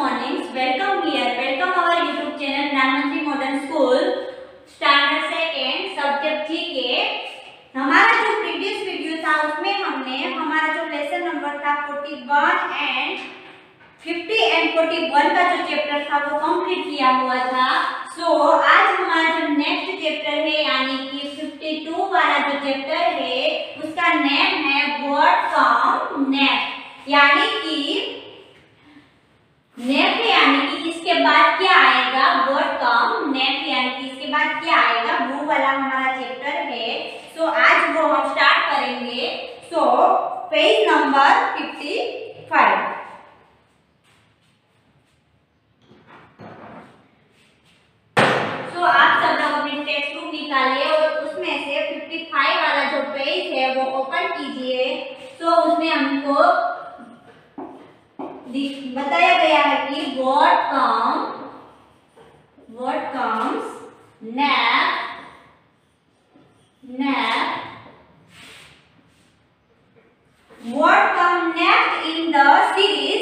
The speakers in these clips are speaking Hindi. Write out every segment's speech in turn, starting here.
mornings. Welcome here. Welcome our YouTube channel Gyanmantri modern school standard second subject GK. हमारा जो प्रीवियस वीडियो था उसमें हमने हमारा जो लेसन नंबर था 41 एंड 50 एंड 41 का जो चैप्टर था वो कंप्लीट किया हुआ था। आज हमारा जो नेक्स्ट चैप्टर है यानी कि 52 वाला जो चैप्टर है उसका नेम है वर्ड काउंट नेक्स्ट, यानी कि नेक्स्ट यानी कि इसके बाद क्या आएगा वर्ड काउंट नेक्स्ट, यानी कि इसके बाद क्या आएगा वो वाला हमारा चैप्टर है। आज वो हम स्टार्ट करेंगे। Page number 55। आप सब लोग अपनी टेक्स्ट बुक निकालिए और उसमें से 55 वाला जो पेज है वो ओपन कीजिए। उसमें हमको बताया गया है कि word counts word count next in the series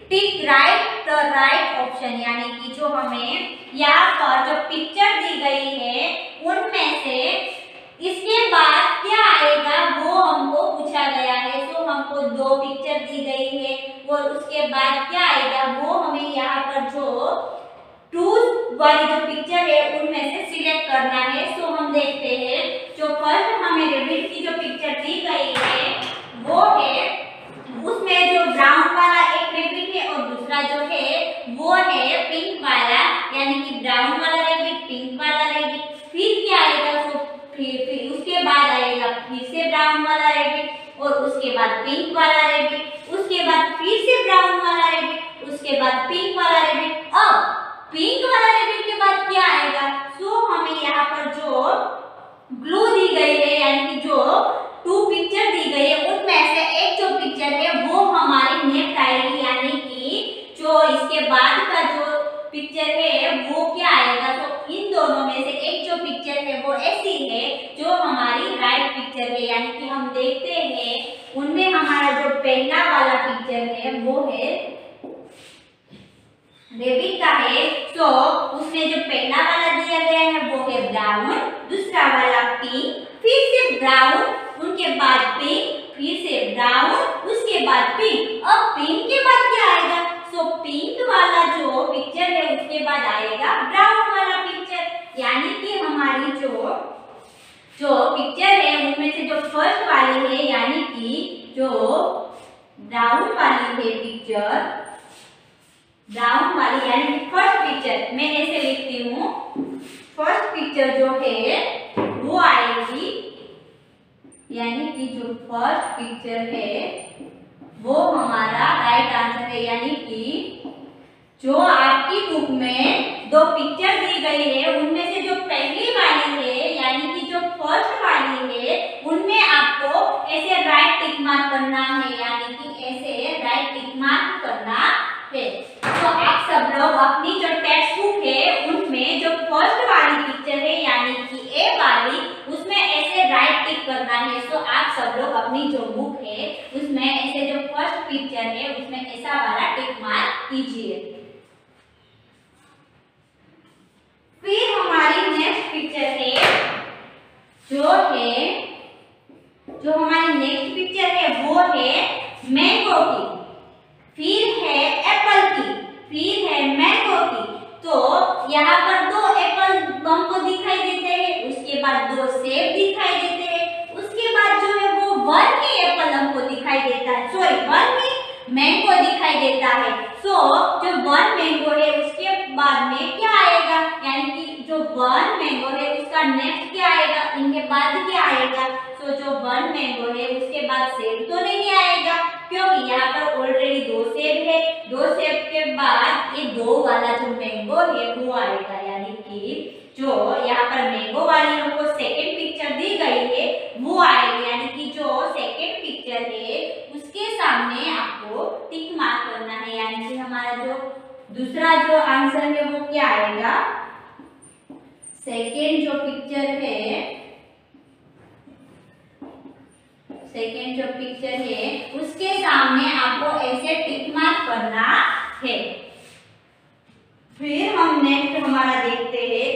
tick right the right option, यानी कि जो हमें यहाँ पर जो पिक्चर दी गई है उनमें से इसके बाद क्या आएगा वो हमको पूछा गया है। हमको दो पिक्चर दी गई है और उसके बाद क्या आएगा वो हमें यहाँ पर जो टू वाली जो पिक्चर है उनमें से सिलेक्ट करना है। हम देखते हैं जो फर्स्ट हमें रेबिट की जो पिक्चर दी गई है वो है, उसमें जो ब्राउन वाला एक रेबिट है और दूसरा जो है वो है पिंक वाला, यानी कि ब्राउन वाला रेबिट पिंक वाला रेबिट। फिर क्या आएगा फिर उसके बाद आएगा फिर से ब्राउन वाला रेबिट और उसके बाद पिंक वाला रेबिट, उसके बाद फिर से ब्राउन वाला रेबिट, उसके बाद पिंक वाला रेबिट। अब पिंक वाला रेबिट के बाद क्या आएगा? हमें यहाँ पर जो ग्लू दी गई है यानी कि जो टू पिक्चर दी गई है उनमें से एक जो पिक्चर है वो हमारी नेक्स्ट आएगी, यानी कि जो इसके बाद का जो पिक्चर है वो क्या आएगा? इन दोनों में से एक जो पिक्चर है वो ऐसी है जो हमारी राइट पिक्चर है, यानी कि हम देखते हैं उनमें हमारा जो पहला वाला पिक्चर है वो है रेबिट का है। उसमें जो पहला वाला दिया गया है वो है ब्राउन, दूसरा वाला पिंक, फिर से ब्राउन, उनके बाद पिंक, फिर से ब्राउन, उसके बाद पिंक। अब पिंक के बाद क्या आएगा? पिंक वाला जो पिक्चर है उसके बाद आएगा ब्राउन वाला पिक्चर, यानी कि हमारी जो पिक्चर है उनमें से जो फर्स्ट वाली है यानी कि जो ब्राउन वाली है पिक्चर, ब्राउन वाली यानी कि फर्स्ट पिक्चर, मैं ऐसे लिखती हूँ, फर्स्ट पिक्चर जो है वो आएगी, यानी कि जो फर्स्ट पिक्चर है वो हमारा राइट आंसर है। यानी कि जो आपकी बुक में दो पिक्चर दी गई है उनमें से जो पहली वाली है यानी कि जो फर्स्ट वाली है उनमें आपको ऐसे राइट टिक मार्क करना है, यानी कि ऐसे राइट टिक मार्क करना है। आप सब लोग अपनी जो टेक्स्ट बुक है उनमें जो फर्स्ट वाली पिक्चर है यानी कि ए वाली उसमें ऐसे राइट टिक करना है। आप सब लोग अपनी जो बुक है उसमें ऐसे जो फर्स्ट पिक्चर है उसमें ऐसा वाला टिक मार्क कीजिए। फिर हमारी नेक्स्ट पिक्चर है जो हमारी नेक्स्ट पिक्चर है वो है मैंगो की, फिर है एप्पल की, फिर है मैंगो की। यहाँ पर दो एप्पल हमको दिखाई देते हैं, उसके बाद दो सेब दिखाई देते हैं, उसके बाद जो है वो वन में एप्पल हमको दिखाई देता है, सॉरी वन में मैंगो दिखाई देता है। जो वन मैंगो है उसके बाद में क्या आएगा? यानी कि जो वन मैंगो है उसका नेक्स्ट क्या आएगा? इनके बाद क्या आएगा? जो वन मैंगो है उसके बाद सेब तो नहीं आएगा क्योंकि यहाँ पर ऑलरेडी दो सेब है, दो सेब के बाद ये दो वाला जो मैंगो है वो आएगा, यानी कि जो यहाँ पर मैंगो वाली हमको सेकंड पिक्चर दी गई है वो आएगी, यानी कि जो सेकंड पिक्चर है उसके सामने आपको टिक मार्क करना है, यानी कि हमारा जो दूसरा जो आंसर है वो क्या आएगा? सेकंड जो पिक्चर है, सेकेंड जो पिक्चर है उसके सामने आपको ऐसे टिक मार्क करना है। फिर हम नेक्स्ट हमारा देखते हैं,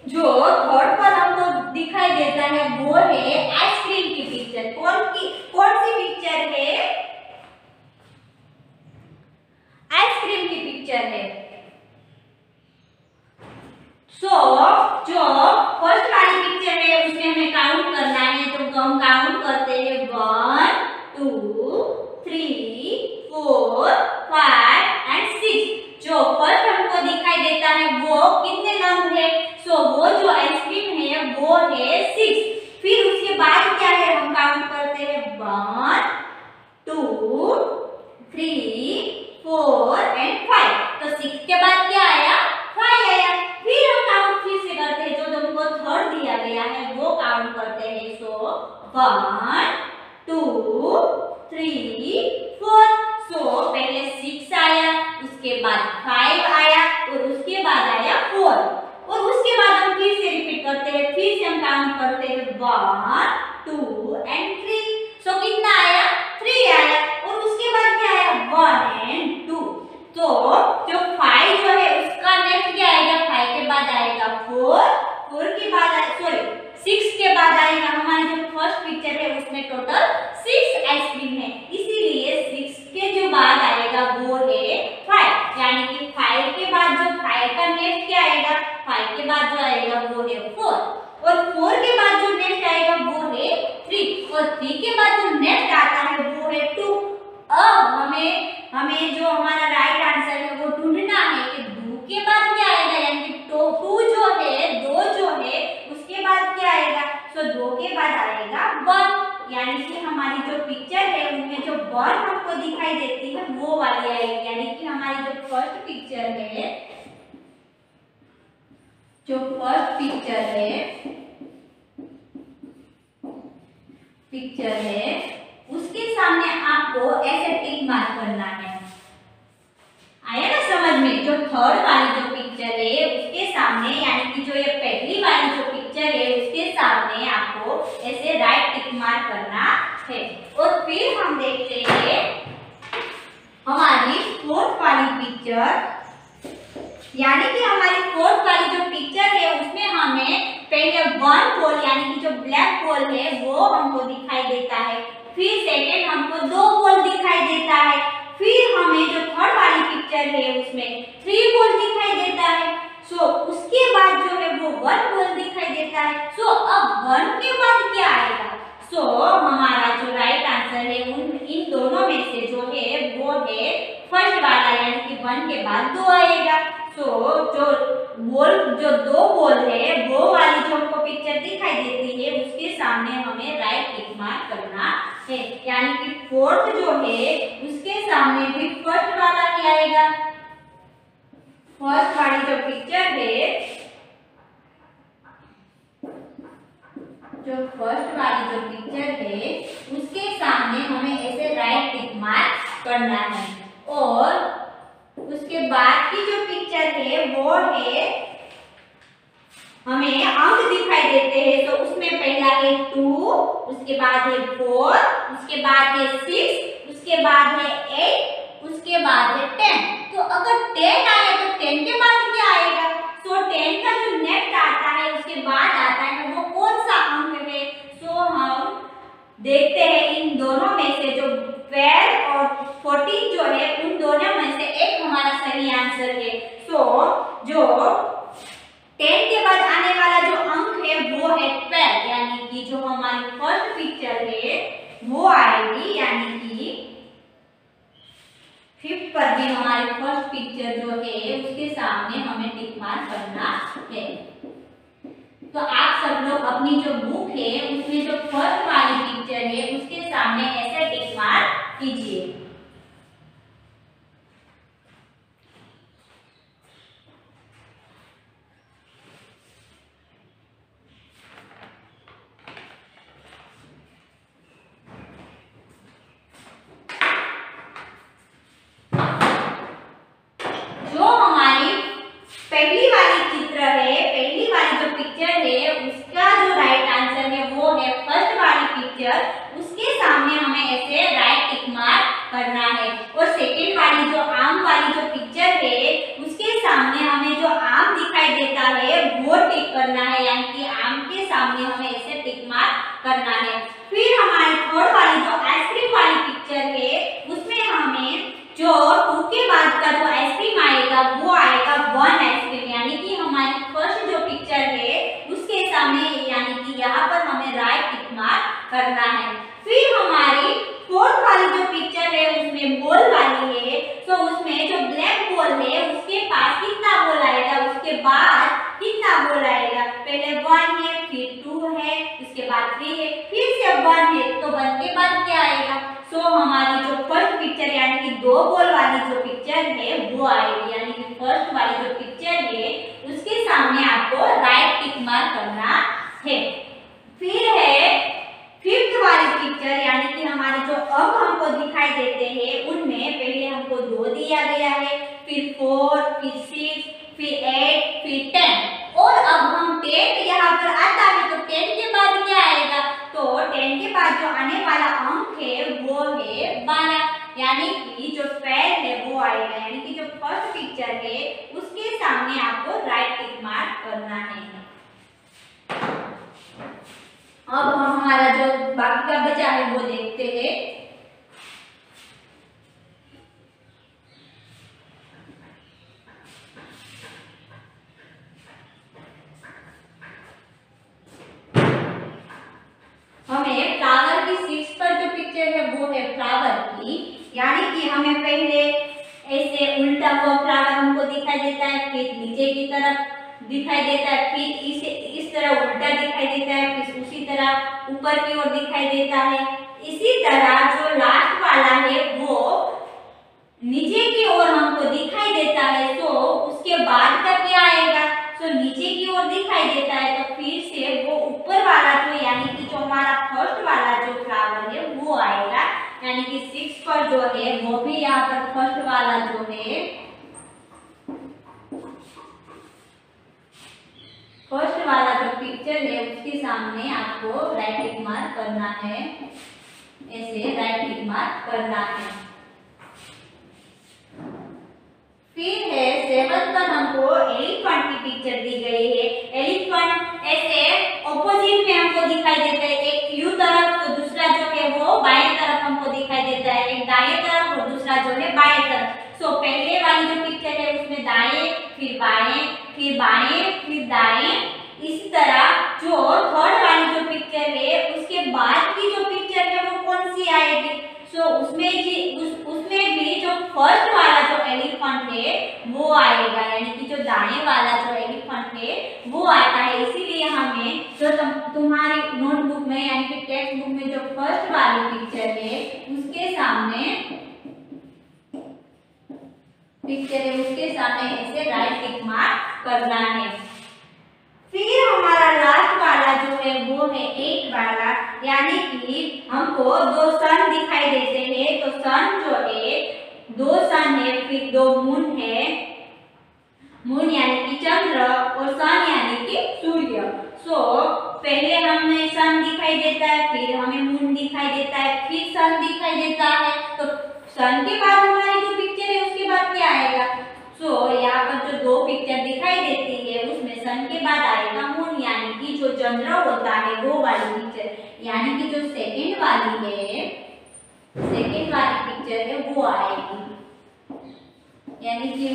जो थर्ड पर हमको दिखाई देता है वो है आइसक्रीम की पिक्चर। कौन सी पिक्चर है? आइसक्रीम की पिक्चर है। जो फर्स्ट वाली पिक्चर है उसमें हमें काउंट करना है, तो हम काउंट करते हैं 1 2 3 4 5 एंड 6। जो फर्स्ट हमको दिखाई देता है वो कितने रंग है? वो जो आइसक्रीम है वो है 6। फिर उसके बाद क्या है? हम काउंट करते हैं 1 2 3 4 एंड 5। तो 6 के बाद क्या आया? 5 आया। फिर हम काउंट फिर से करते हैं, जो हमको थर्ड दिया गया है वो काउंट करते हैं। 1 2 3 4। पहले 6 आया, उसके बाद 5 आया और उसके बाद आया 4। और उसके बाद हम फिर से रिपीट करते हैं, फिर से हम काउंट करते हैं 1 2 एंड 3। कितना आया? 3 आया। और उसके बाद क्या आया? 1 एंड 2। तो जो 5 जो है उसका नेक्स्ट क्या आएगा? 5 के बाद आएगा 4 के बाद 6 के बाद आएगा। हमारी जो फर्स्ट पिक्चर है उसमें टोटल 6 आइसक्रीम है, इसीलिए 6 के जो बाद आएगा वो है 5। यानी कि 5 के बाद जो 5 का नेक्स्ट क्या आएगा? 5 के बाद जो आएगा वो है 4। और 4 के बाद जो नेक्स्ट आएगा वो है 3। और 3 के बाद जो नेक्स्ट आता है वो है 2। अब हमें जो हमारा राइट आंसर है वो ढूंढना है कि 2 के बाद क्या आएगा। यानी कि 2 जो है, 2 जो है उसके बाद क्या आएगा? 2 के बाद आएगा 1। यानी कि हमारी जो पिक्चर है उनमें जो 1 हमको दिखाई देती है वो वाली आएगी। यानी कि हमारी जो फर्स्ट पिक्चर है उसके सामने आपको ऐसे टिक मार्क करना है। आया ना समझ में? जो थर्ड वाली जो पिक्चर है उसके सामने, यानी कि जो ये पहली वाली जो पिक्चर है उसके सामने आपको ऐसे राइट टिक मार्क करना है। और फिर हम देखते हैं हमारी फोर्थ वाली पिक्चर, यानी कि हमारी फोर्थ वाली जो पिक्चर है उसमें हमें पहले 1 पोल यानी कि जो ब्लैक पोल है वो हमको दिखाई देता है। फिर सेकेंड हमको 2 पोल दिखाई देता है। फिर हमें जो थर्ड वाली पिक्चर है उसमें 3 पोल दिखाई देता है। उसके बाद जो है वो 1 पोल दिखाई देता है। अब 1 के बाद क्या आएगा? हमारा जो राइट आंसर है इन दोनों में से जो है वो है फर्स्ट वाला, यानी कि 1 के बाद 2 आएगा। जो 2 पोल है वो वाली जो हमको पिक्चर दिखाई देती है उसके सामने हमें राइट टिक मार्क करना है। यानी कि फोर्थ जो है उसके सामने भी फर्स्ट वाला ही आएगा। फर्स्ट वाली जो पिक्चर है, उसके सामने हमें ऐसे राइट टिक मार्क करना है। और उसके बाद की जो पिक्चर है वो है, हमें अंक दिखाई देते हैं। तो उसमें पहला है 2, उसके बाद है 4, उसके बाद है 6, उसके बाद है 8, उसके बाद है 10। तो अगर 10 आए तो 10 के बाद क्या आएगा? 10 का जो नेक्स्ट आता है उसके बाद आता है वो कौन सा अंक है? हम देखते हैं इन दोनों में से जो 12 और 14 जो है उन दोनों में से एक हमारा सही आंसर है। जो 10 के बाद आने वाला जो अंक है वो है 12, यानी कि जो हमारी फर्स्ट पिक्चर है वो आएगी। यानी कि 5th पर भी हमारी फर्स्ट पिक्चर जो है उसके सामने हमें टिक मार्क करना है। तो आप सब लोग अपनी जो बुक है उसमें जो फर्स्ट वाली पिक्चर है उसके सामने ऐसे टिक मार्क कीजिए। जो हमारी पहली वाली चित्र है, पहली वाली जो पिक्चर है उसका जो राइट आंसर है वो है फर्स्ट वाली पिक्चर। उसके सामने हमें ऐसे राइट टिक मार्क करना है। और सेकंड वाली जो आम वाली जो पिक्चर है उसके सामने हमें सा बोल आएगा। पहले 1 है, फिर 2 है, उसके बाद 3 है, फिर से 1 है, तो 1 के बाद क्या आएगा? सो हमारी जो फर्स्ट पिक्चर यानी कि 2 बॉल वाली जो पिक्चर है वो आएगी, यानी कि फर्स्ट वाली जो पिक्चर है उसके सामने आपको राइट टिक मार्क करना है। फिर है फिफ्थ वाली पिक्चर, यानी कि हमारे जो अंक हमको दिखाई देते हैं उनमें पहले हमको 2 दिया गया है, फिर 4, फिर 6, फिर 8, फिर 10, और अब हम 10 यहाँ पर आता है तो 10 के बाद क्या आएगा? तो 10 के बाद जो आने वाला अंक है वो है 12, यानी कि जो 12 है वो आएगा, यानी कि जो फर्स्ट पिक्चर है उसके सामने आपको राइट टिक मार्क करना है। अब हम हमारा जो बाकी का बचा है वो देखते हैं। हमें फ्लावर की 6 पर जो पिक्चर है वो है फ्लावर की, यानी कि हमें पहले ऐसे उल्टा हुआ फ्लावर हमको दिखाई देता है, फिर नीचे की तरफ दिखाई देता है, फिर इसे इस तरह उल्टा दिखाई देता है, फिर उसी तरह ऊपर की ओर दिखाई देता है। इसी तरह जो लास्ट वाला है वो नीचे की ओर हमको दिखाई देता है, तो उसके बाद का क्या आएगा? तो नीचे की ओर दिखाई देता है तो फिर से वो ऊपर वाला जो यानी कि जो हमारा फर्स्ट वाला जो फ्लावर है वो आएगा, यानी कि 6 पर जो है वो भी यहाँ पर फर्स्ट वाला जो है फर्स्ट वाला जो पिक्चर है उसके सामने आपको राइट टिक मार्क करना है, ऐसे राइट टिक मार्क करना है। फिर है 7 पर हमको एलिफेंट की पिक्चर दी गई है। एलिफेंट ऐसे ऑपोजिट में हमको दिखाई देता है, एक यू तरफ तो दूसरा जो है वो बाएं तरफ हमको दिखाई देता है, एक दाएं तरफ और दूसरा जो है बाएं तरफ। सो पहले वाली जो पिक्चर है उसमें दाएं, फिर बाएं, फिर बाएं, फिर दाएं। इसी तरह जो थर्ड वाली जो पिक्चर है उसके बाद की जो पिक्चर है वो कौन सी आएगी? सो उसमें भी जो फर्स्ट वाला जो एलिफेंट है वो आएगा, यानी कि जो दाएं वाला जो एलिफेंट है वो आता है। इसीलिए हमें जो तुम्हारी नोटबुक में यानी कि टेक्स्ट बुक में जो फर्स्ट वाली पिक्चर है उसके सामने ऐसे राइट टिक मार्क करना है। फिर हमारा लास्ट वाला जो है वो है 8 वाला, यानी कि हमको 2 सन दिखाई देते हैं, तो सन जो है 2 सन है, फिर 2 मून है, मून यानी कि चंद्र और सन यानी कि सूर्य। सो पहले हमें सन दिखाई देता है, फिर हमें मून दिखाई देता है, फिर सन दिखाई देता है, तो सन के बाद हमारी जो पिक्चर है उसके बाद क्या आएगा? सो यहाँ पर जो 2 पिक्चर दिखाई देती है उसमें सन के बाद आएगा मून, यानी कि जो चंद्र होता है वो वाली पिक्चर, यानी कि जो सेकंड वाली पिक्चर है वो आएगी, यानी कि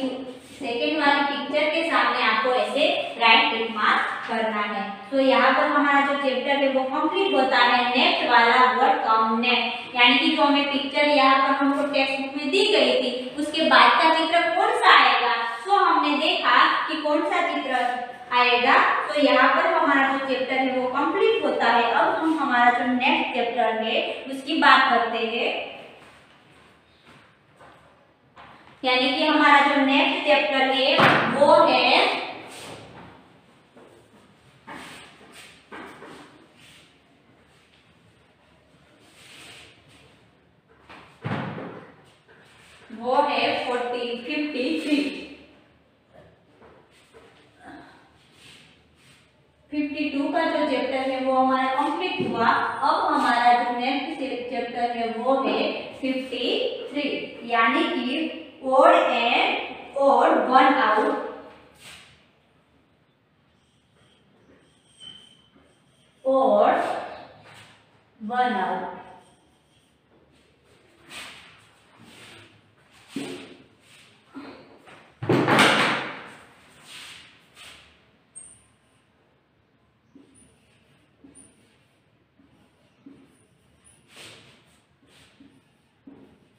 सेकंड वाली पिक्चर के सामने आपको ऐसे राइट टिक मार्क करना है। तो यहाँ पर हमारा जो चैप्टर है वो कंप्लीट होता है। नेक्स्ट वाला वर्ड काउंट नेक्स्ट, यानी कि जो हमें पिक्चर यहाँ पर हमको टेक्स्ट बुक में दी गई थी उसके बाद का चित्र कौन सा आएगा? तो हमने देखा कि कौन सा चित्र आएगा, तो यहाँ पर हमारा जो चैप्टर है वो कंप्लीट होता है। अब हम हमारा जो नेक्स्ट चैप्टर है उसकी बात करते हैं, यानी कि हमारा जो नेक्स्ट चैप्टर है वो है 52 का जो चैप्टर है वो हमारा कंप्लीट हुआ। अब हमारा जो नेक्स्ट चैप्टर है वो है 53, यानी कि odd and odd one out, odd one out।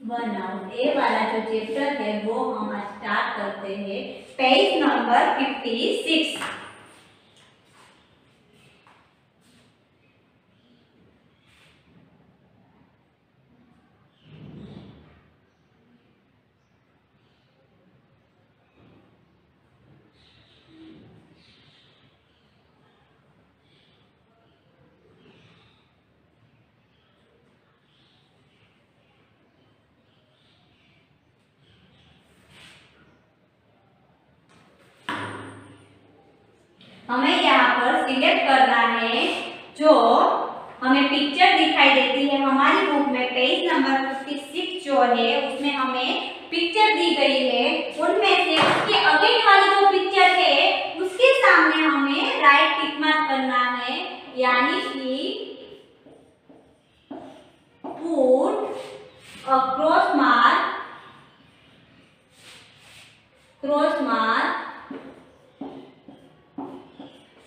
One out, A वाला जो चैप्टर है वो हम स्टार्ट करते हैं पेज नंबर 56। हमें यहाँ पर सिलेक्ट करना है जो हमें पिक्चर दिखाई देती है हमारी बुक में पेज नंबर 56 जो है उसमें हमें पिक्चर दी गई है, उनमें से उसके अगेन वाली जो पिक्चर है उसके सामने हमें राइट टिक मार्क करना है, यानी कि पुट अ क्रॉस मार्क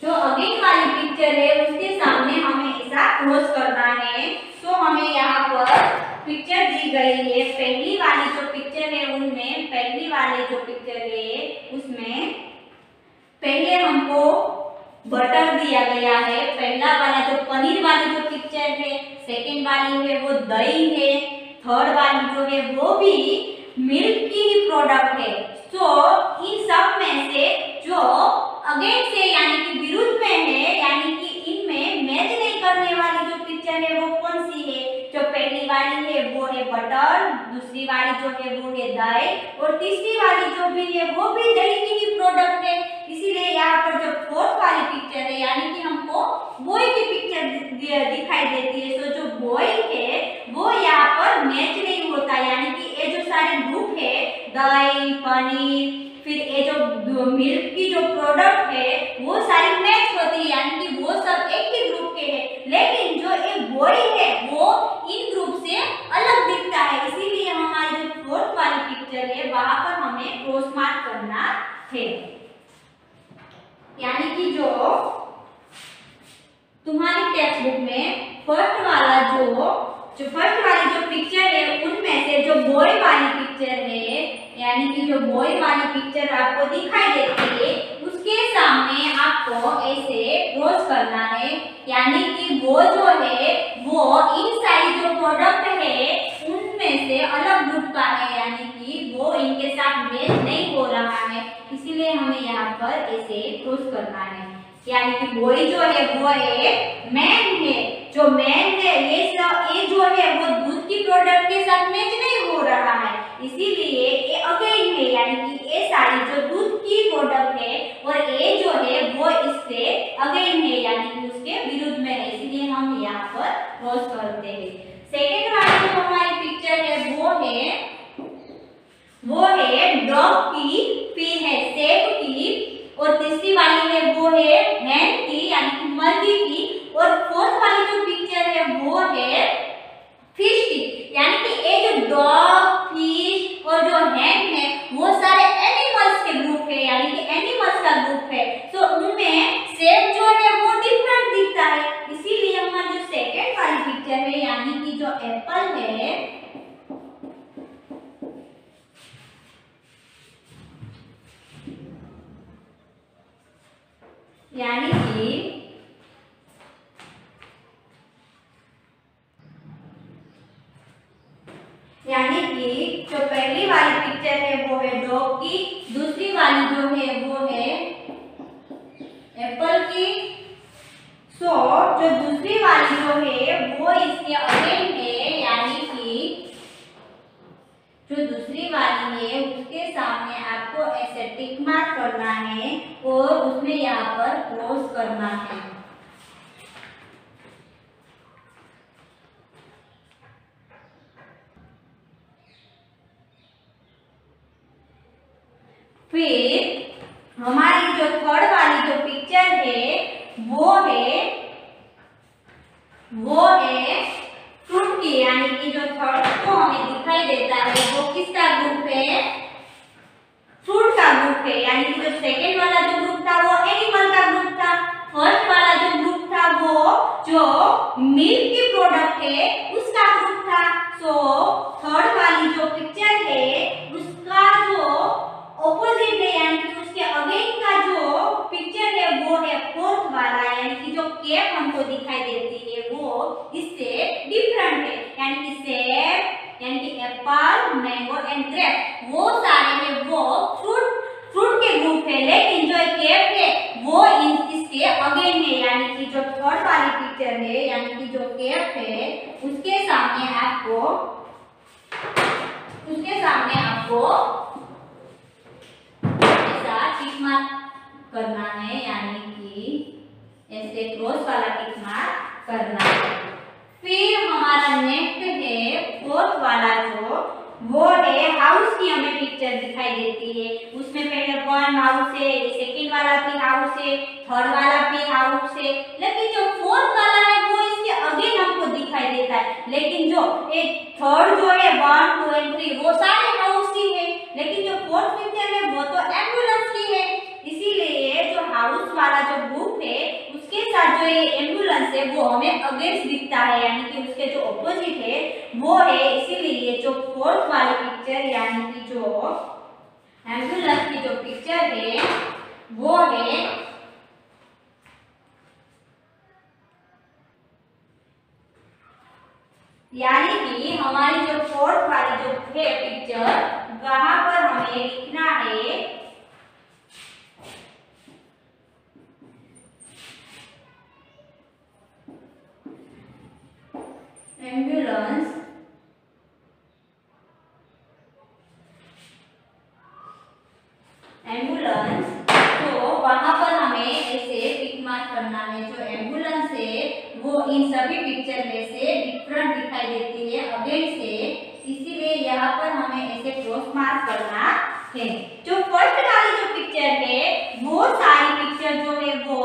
जो अगेन वाली पिक्चर है उसके सामने हमें ऐसा क्रॉस करना है। तो हमें यहाँ पर पिक्चर दी गई है, पहली वाली जो पिक्चर है उनमें पहली वाली जो पिक्चर है उसमें पहले हमको बटर दिया गया है, पहला वाला जो पनीर वाली जो पिक्चर है, सेकंड वाली है वो दही है, थर्ड वाली जो है वो भी मिल्क की ही प्रोडक्ट है। तो इन सब में से जो अगेन से यानी कि विरुद्ध में है, यानी कि इनमें मैच नहीं करने वाली जो पिक्चर है वो कौन सी है? जो पहली वाली है वो है बटर, दूसरी वाली जो है वो है दही और तीसरी वाली जो भी है वो भी दही की ही प्रोडक्ट है। इसीलिए यहाँ पर जो फोर्थ वाली पिक्चर है यानी कि हमको बॉय की पिक्चर दिखाई देती है। तो जो बॉय है वो यहाँ पर मैच नहीं होता, यानी कि ये जो सारे ग्रुप है दही, पनीर, फिर ये जो मिल्क की जो प्रोडक्ट है वो सारी मैच होती है, यानी कि वो सब एक ही ग्रुप के हैं। लेकिन जो एक बॉय है वो इन ग्रुप से अलग दिखता है, इसीलिए हमारी जो फोर्थ वाली पिक्चर है वहां पर हमें क्रॉस मार्क करना है। यानी कि जो तुम्हारी टेक्स्ट बुक में फर्स्ट वाली जो पिक्चर है उनमें से जो बॉय वाली पिक्चर है, यानी कि जो बॉय वाली पिक्चर आपको दिखाई देती है उसके सामने आपको ऐसे क्रॉस करना है, यानी कि वो जो है वो इन सारी जो प्रोडक्ट है उनमें से अलग ग्रुप का है, यानी कि वो इनके साथ मैच नहीं हो रहा है, इसीलिए हमें यहाँ पर ऐसे क्रॉस करना है। यानी कि बॉय जो है वो एक मैन है, जो मैन है ये जो है वो दूध की प्रोडक्ट के साथ मैच नहीं हो रहा है, इसीलिए ये अगेन है, यानी कि ये सारी जो दूध की प्रोडक्ट है और ये जो है वो इससे अगेन है, यानी कि उसके विरुद्ध में है, इसीलिए हम यहाँ पर क्रॉस करते हैं। सेकेंड वाली जो हमारी पिक्चर है वो है डॉग की, फिर है सेब की और तीसरी वाली है वो है हैन की यानी कि मुर्गी की और फोर्थ वाली जो पिक्चर है वो है फिश की, यानी कि ये जो डॉग, फिश और जो हैन है वो सारे एनिमल्स के ग्रुप है, यानी कि एनिमल्स का ग्रुप है। तो उनमें सेब जो है वो डिफरेंट दिखता है, इसीलिए हमारी जो सेकेंड वाली पिक्चर है यानी कि जो एप्पल है यानी कि जो पहली वाली पिक्चर है वो है डॉग की, दूसरी वाली जो है वो है एप्पल की। सो जो दूसरी वाली जो है वो इसके अगेन है, यानी कि जो दूसरी वाली है उसके सामने आपको ऐसे टिक मार्क करना है और उसमें यहाँ पर क्रॉस करना है। फिर हमारी जो थर्ड वाली जो पिक्चर है वो है फ्रूट की, यानी कि जो थर्ड को हमें दिखाई देता है वो किसका ग्रुप है? फ्रूट का ग्रुप है, यानी कि जो सेकेंड वाला जो ग्रुप था वो एनिमल का ग्रुप था, फर्स्ट वाला जो ग्रुप था वो जो मिल्क की प्रोडक्ट है उसका ग्रुप था। सो थर्ड वाली जो पिक्चर है उसका जो ऑपोजिट है, यानी कि उसके अगेन का जो पिक्चर है वो है फोर्थ वाला, यानी कि जो केप हमको दिखाई देती है वो इससे डिफरेंट है, यानी कि सेब, यानी कि एप्पल, मैंगो एंड ग्रेप वो सारे हैं वो फ्रूट के ग्रुप है, लेकिन जो केप है वो इसके अगेन है, यानी कि जो थर्ड वाली पिक्चर है यानी कि जो केप है उसके सामने आपको ऐसा टिक मार्क करना है, यानी कि कि ऐसे क्रॉस वाला टिक मार्क करना है। फिर हमारा नेक्स्ट है फोर्थ वाला जो वो है हाउस की हमें पिक्चर दिखाई देती है। उसमें पहले वन हाउस है, सेकंड वाला भी हाउस है, थर्ड वाला भी हाउस है, लेकिन जो फोर्थ वाला है वो इसके अगेन हमको दिखाई देता है। लेकिन जो एक थर्ड जो है 1 2 एंड 3 वो सारे हाउस की है, लेकिन जो फोर्थ पिक्चर है वो तो एम्बुलेंस की है। इसीलिए जो हाउस वाला जो ग्रुप है उसके साथ जो ये एम्बुलेंस है वो हमें अगेंस्ट दिखता है, यानी कि उसके जो ऑपोजिट है वो है। इसीलिए जो फोर्थ वाली पिक्चर यानी कि जो एम्बुलेंस की जो पिक्चर है वो है यानी कि हमारी जो फोर्थ वाली जो है पिक्चर वहां पर हमें लिखना है एम्बुलेंस तो वहां पर हमें ऐसे टिक मार्क करना है। जो एम्बुलेंस है वो इन सभी पिक्चर में से डिफरेंट दिखाई देती है अगेंस्ट से, इसीलिए यहाँ पर हमें ऐसे क्रॉस मार्क करना है। जो फर्स्ट वाली जो पिक्चर है वो सारी पिक्चर जो है वो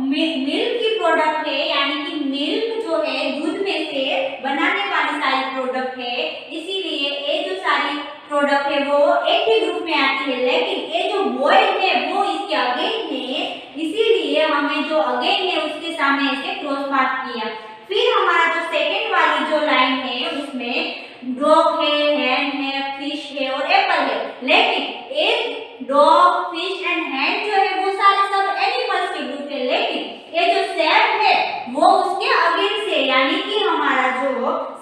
मिल्क की प्रोडक्ट है, यानी कि मिल्क जो है दूध में से बनाने वाली सारी प्रोडक्ट है। इसीलिए ये जो सारी प्रोडक्ट है वो एक ही ग्रुप में आती है, लेकिन ये जो बॉयल है वो इसके अगेन है, इसीलिए हमें जो अगेन है उसके सामने ऐसे क्रॉस मार्क किया। फिर हमारा जो सेकंड वाली जो लाइन है उसमें डॉग है, हैन है, फिश है और एप्पल है, लेकिन एक डॉग, फिश एंड हैन जो है वो सारे सब एनिमल्स के ग्रुप है, लेकिन ये जो सेब है वो उसके अगेंस्ट है, यानी कि हमारा जो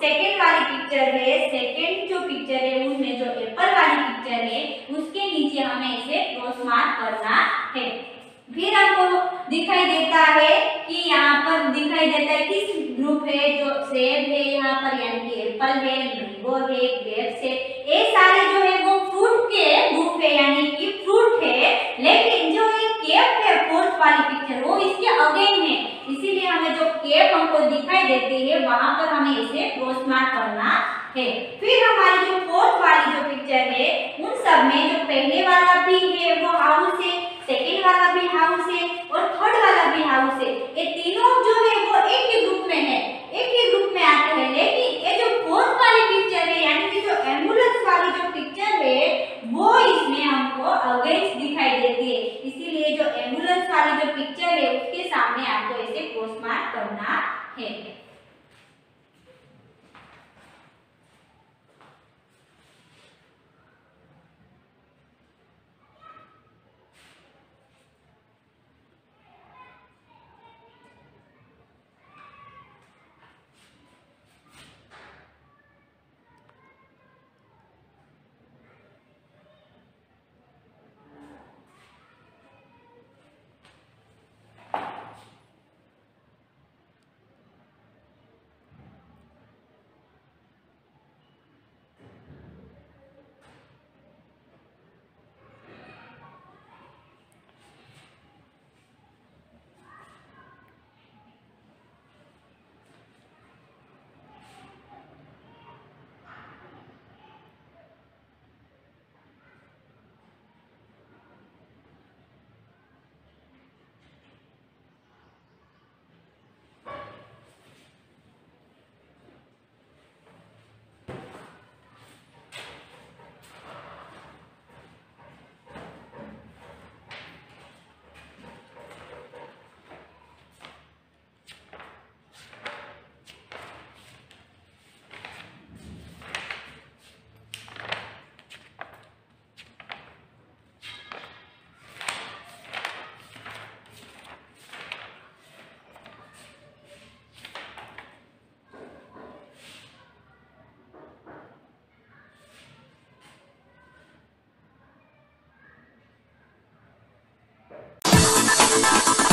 सेकंड वाली पिक्चर है, सेकंड जो पिक्चर है उसमें जो एप्पल वाली पिक्चर है उसके नीचे हमें इसे क्रॉस मार्क करना है। फिर आपको दिखाई देता है कि यहाँ पर दिखाई देता है किस ग्रुप है, जो सेब है यहाँ पर यानी कि एप्पल है, मैंगो है, ग्रेप्स है, ये सारे जो है वो फ्रूट के ग्रुप है, यानी कि फ्रूट है, लेकिन जो ये केप है फोर्थ वाली पिक्चर वो इसके अगेन है, इसीलिए हमें जो केप हमको दिखाई देती है वहां पर हमें इसे क्रॉस मार्क करना है। फिर हमारी जो फोर्थ वाली जो पिक्चर है उन सब में जो पहले वाला भी है वो हाउस है, सेकंड वाला भी हाउस है और थर्ड वाला भी हाउस है, ये तीनों जो है वो एक ही ग्रुप में है, एक ही ग्रुप में आते हैं। लेकिन ये जो फोर्थ वाली पिक्चर है यानी कि जो एम्बुलेंस वाली जो पिक्चर है वो इसमें हमको अगेंस्ट दिखाई देती है, इसीलिए जो एम्बुलेंस वाली जो पिक्चर है उसके सामने आपको ऐसे क्रॉस मार्क करना है। you